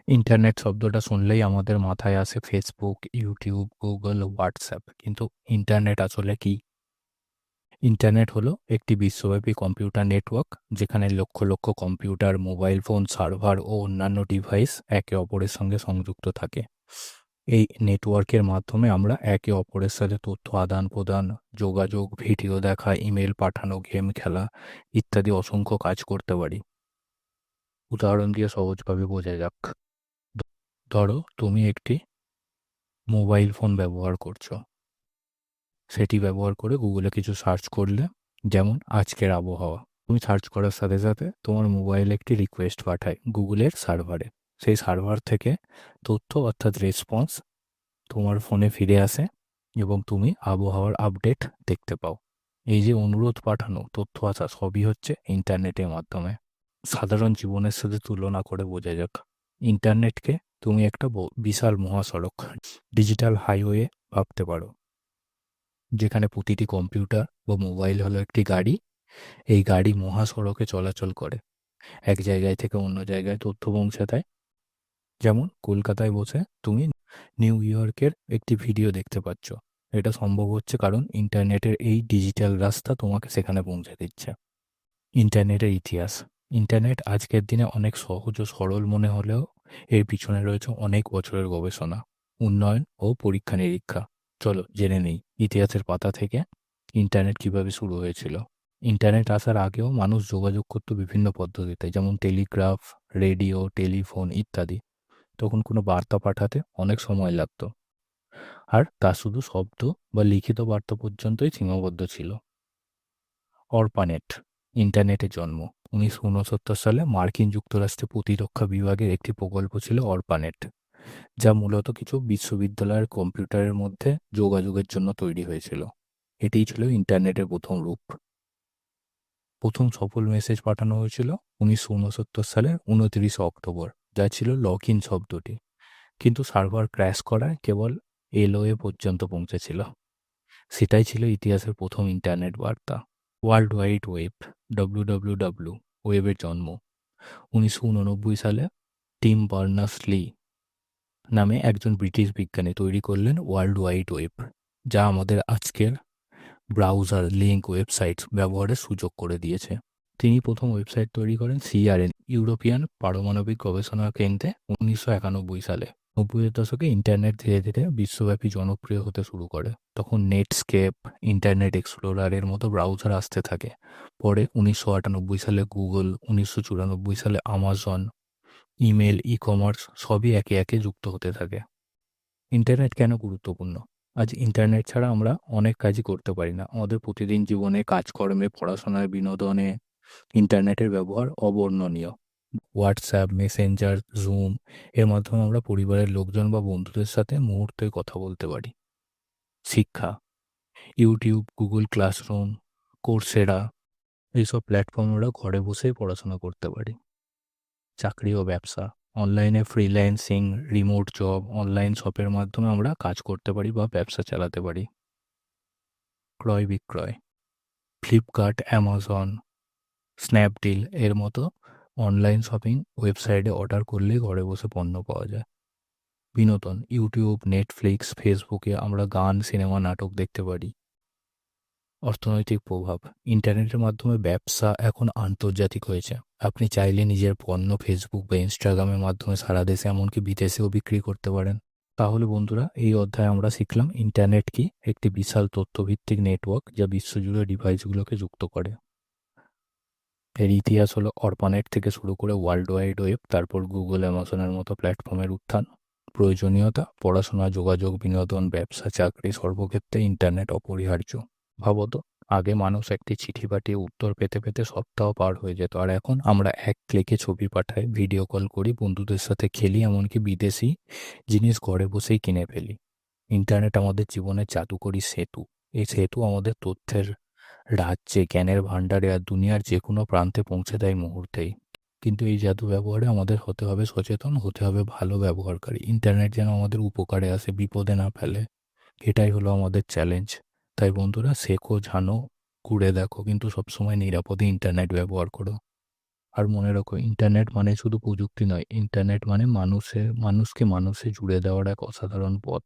Internet শব্দটা শুনলেই আমাদের মাথায় আসে ফেসবুক, ইউটিউব, গুগল, হোয়াটসঅ্যাপ। কিন্তু ইন্টারনেট আসলে কি? ইন্টারনেট হলো একটি বিশ্বব্যাপী কম্পিউটার নেটওয়ার্ক যেখানে lakh lakh computer, mobile phone, server ও অন্যান্য ডিভাইস একে অপরের সঙ্গে সংযুক্ত থাকে। এই নেটওয়ার্কের মাধ্যমে আমরা একে অপরের সাথে তথ্য আদান-প্রদান, যোগাযোগ, ভিডিও দেখা, ইমেল পাঠানো, গেম খেলা ইত্যাদি অসংখ্য কাজ করতে পারি। উদাহরণ দিয়ে সহজভাবে বোঝা যাক। ধরো তুমি একটি মোবাইল ফোন ব্যবহার করছো। সেটি ব্যবহার করে গুগলে কিছু সার্চ করলে, যেমন আজকের আবহাওয়া। তুমি সার্চ করার সাথে সাথে তোমার মোবাইল একটি রিকোয়েস্ট পাঠায় গুগলের সার্ভারে। সেই সার্ভার থেকে তথ্য অর্থাৎ রেসপন্স তোমার ফোনে ফিরে আসে এবং তুমি আবহাওয়ার আপডেট দেখতে পাও। এই যে অনুরোধ পাঠানো, তথ্য আসা সবই হচ্ছে ইন্টারনেটের মাধ্যমে। সাধারণ জীবনের সাথে তুলনা করে বোঝা যাক। ইন্টারনেটকে তুমি একটা বিশাল মহাসড়ক, ডিজিটাল হাইওয়ে ভাবতে পারো, যেখানে প্রতিটি কম্পিউটার বা মোবাইল হলো একটি গাড়ি। এই গাড়ি মহাসড়কে চলাচল করে, এক জায়গায় থেকে অন্য জায়গায় তথ্য পৌঁছে দেয়। যেমন কলকাতায় বসে তুমি নিউ ইয়র্কের একটি ভিডিও দেখতে পাচ্ছ। এটা সম্ভব হচ্ছে কারণ ইন্টারনেটের এই ডিজিটাল রাস্তা তোমাকে সেখানে পৌঁছে দিচ্ছে। ইন্টারনেটের ইতিহাস। ইন্টারনেট আজকের দিনে অনেক সহজ ও সরল মনে হলেও এর পিছনে রয়েছে অনেক বছরের গবেষণা, উন্নয়ন ও পরীক্ষা নিরীক্ষা। চলো জেনে নেই ইতিহাসের পাতা থেকে ইন্টারনেট কিভাবে শুরু হয়েছিল। ইন্টারনেট আসার আগেও মানুষ যোগাযোগ করত বিভিন্ন পদ্ধতিতে, যেমন টেলিগ্রাফ, রেডিও, টেলিফোন ইত্যাদি। তখন কোনো বার্তা পাঠাতে অনেক সময় লাগতো, আর তা শুধু শব্দ বা লিখিত বার্তা পর্যন্তই সীমাবদ্ধ ছিল। অরপানেট। ইন্টারনেটের জন্ম 1969 সালে মার্কিন যুক্তরাষ্ট্রে প্রতিরক্ষা বিভাগের একটি প্রকল্প ছিল অরপানেট, যা মূলত কিছু বিশ্ববিদ্যালয়ের কম্পিউটারের মধ্যে যোগাযোগের জন্য তৈরি হয়েছিল। এটিই ছিল ইন্টারনেটের প্রথম রূপ। প্রথম সফল মেসেজ পাঠানো হয়েছিল 1969 সালের 29 অক্টোবর, যা ছিল লক ইন শব্দটি, কিন্তু সার্ভার ক্র্যাশ করায় কেবল এলওএ পর্যন্ত পৌঁছেছিল। সেটাই ছিল ইতিহাসের প্রথম ইন্টারনেট বার্তা। ওয়ার্ল্ড ওয়াইড ওয়েব, ডব্লিউডব্লিউডব্লিউ ওয়েবের জন্ম 1989 সালে টিম বার্নার্স-লি নামে একজন ব্রিটিশ বিজ্ঞানী তৈরি করলেন ওয়ার্ল্ড ওয়াইড ওয়েব, যা আমাদের আজকের ব্রাউজার, লিঙ্ক, ওয়েবসাইট ব্যবহারের সুযোগ করে দিয়েছে। তিনি প্রথম ওয়েবসাইট তৈরি করেন সিআরএন, ইউরোপিয়ান পারমাণবিক গবেষণা কেন্দ্রে 1991 সালে। 90-এর দশকে ইন্টারনেট ধীরে ধীরে বিশ্বব্যাপী জনপ্রিয় হতে শুরু করে। তখন নেটস্কেপ, ইন্টারনেট এক্সপ্লোরারের মতো ব্রাউজার আসতে থাকে। পরে 1998 সালে গুগল, 1994 সালে আমাজন, ইমেল, ই কমার্স সবই একে একে যুক্ত হতে থাকে। ইন্টারনেট কেন গুরুত্বপূর্ণ? আজ ইন্টারনেট ছাড়া আমরা অনেক কাজই করতে পারি না। আমাদের প্রতিদিন জীবনে, কাজকর্মে, পড়াশোনায়, বিনোদনে ইন্টারনেটের ব্যবহার অবর্ণনীয়। হোয়াটসঅ্যাপ, মেসেঞ্জার, জুম এর মাধ্যমে আমরা পরিবারের লোকজন বা বন্ধুদের সাথে মুহূর্তে কথা বলতে পারি। শিক্ষা, ইউটিউব, গুগল ক্লাসরুম, কোর্সেরা এইসব প্ল্যাটফর্মে আমরা ঘরে বসেই পড়াশোনা করতে পারি। চাকরি ও ব্যবসা, অনলাইনে ফ্রিল্যান্সিং, রিমোট জব, অনলাইন শপের মাধ্যমে আমরা কাজ করতে পারি বা ব্যবসা চালাতে পারি। ক্রয় বিক্রয়, ফ্লিপকার্ট, অ্যামাজন, স্ন্যাপডিল এর মতো অনলাইন শপিং ওয়েবসাইটে অর্ডার করলেই ঘরে বসে পণ্য পাওয়া যায়। বিনোদন, ইউটিউব, নেটফ্লিক্স, ফেসবুকে আমরা গান, সিনেমা, নাটক দেখতে পারি। অর্থনৈতিক প্রভাব, ইন্টারনেটের মাধ্যমে ব্যবসা এখন আন্তর্জাতিক হয়েছে। আপনি চাইলে নিজের পণ্য ফেসবুক বা ইনস্টাগ্রামের মাধ্যমে সারা দেশে, এমনকি বিদেশেও বিক্রি করতে পারেন। তাহলে বন্ধুরা, এই অধ্যায়ে আমরা শিখলাম ইন্টারনেট কি, একটি বিশাল তথ্যভিত্তিক নেটওয়ার্ক যা বিশ্বজুড়ে ডিভাইসগুলোকে যুক্ত করে। এর ইতিহাস হলো অরপানেট থেকে শুরু করে ওয়ার্ল্ড ওয়াইড ওয়েব, তারপর গুগল, অ্যামাজনের মতো প্ল্যাটফর্মের উত্থান। প্রয়োজনীয়তা, পড়াশোনা, যোগাযোগ, বিনোদন, ব্যবসা, চাকরি সর্বক্ষেত্রে ইন্টারনেট অপরিহার্য। ভাবতো, আগে মানুষ একটি চিঠি পাঠিয়ে উত্তর পেতে পেতে সপ্তাহ পার হয়ে যেত, আর এখন আমরা এক ক্লিকে ছবি পাঠাই, ভিডিও কল করি, বন্ধুদের সাথে খেলি, এমনকি বিদেশি জিনিস ঘরে বসেই কিনে ফেলি। ইন্টারনেট আমাদের জীবনের জাদুকরী সেতু। এই সেতু আমাদের তথ্যের রাজ্যে, জ্ঞানের ভাণ্ডারে আর দুনিয়ার যে কোনো প্রান্তে পৌঁছে দেয় মুহূর্তেই। কিন্তু এই জাদু ব্যবহারে আমাদের হতে হবে সচেতন, হতে হবে ভালো ব্যবহারকারী। ইন্টারনেট যেন আমাদের উপকারে আসে, বিপদে না ফেলে। এটাই হলো আমাদের চ্যালেঞ্জ। তাই বন্ধুরা, শেখো, জানো, ঘুরে দেখো, কিন্তু সবসময় নিরাপদে ইন্টারনেট ব্যবহার করো। আর মনে রাখো, ইন্টারনেট মানে শুধু প্রযুক্তি নয়, ইন্টারনেট মানে মানুষকে মানুষে জুড়ে দেওয়ার এক অসাধারণ পথ।